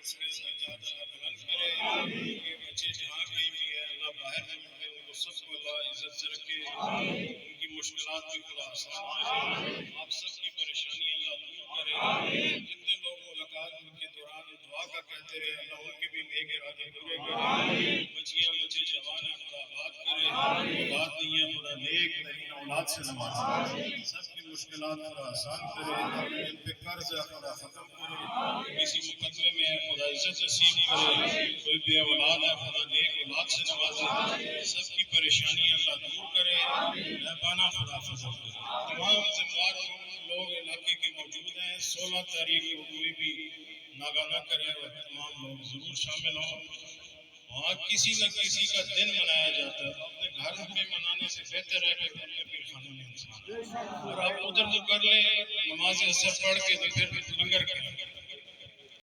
اس کے درجات اللہ بلند کرے، یہ بچے جہاں کہیں بھی ہیں اللہ باہر میں ہیں ان کو سب کو اللہ عزت سے رکھے، ان کی مشکلات بھی خدا آسان کرے، آپ سب کی پریشانی اللہ دور کرے، جتنے لوگ ملاقات کے دوران دعا کا کہتے رہے اللہ ان کے بھی نیک ارادے پورے کرے، بچیاں بچے جوان ہیں خدا آباد کرے، اولاد نہیں ہے خدا نیک ترین اولاد سے نوازے، سب کی مشکلات خدا آسان کرے، ان پہ قرض ہے خدا ختم کرے، کسی مقدمے میں ہے خدا عزت نصیب کرے، کوئی بے اولاد ہے خدا نیک اولاد سے نوازے، سب کی پریشانی اللہ دور کرے، مہربانہ خدا فضل کرے۔ تمام ذمہ دار لوگ علاقے کے موجود ہیں، 16 تاریخ کو کوئی بھی ناغہ نہ کرے اور تمام لوگ ضرور شامل ہوں۔ وہاں کسی نہ کسی کا دن منایا جاتا ہے، اپنے گھر میں منانے سے بہتر ہے کہ اپنے پیر خانوں میں انسان، اور آپ ادھر تو کر لیں نماز اثر پڑھ کے تو پھر لنگر کریں۔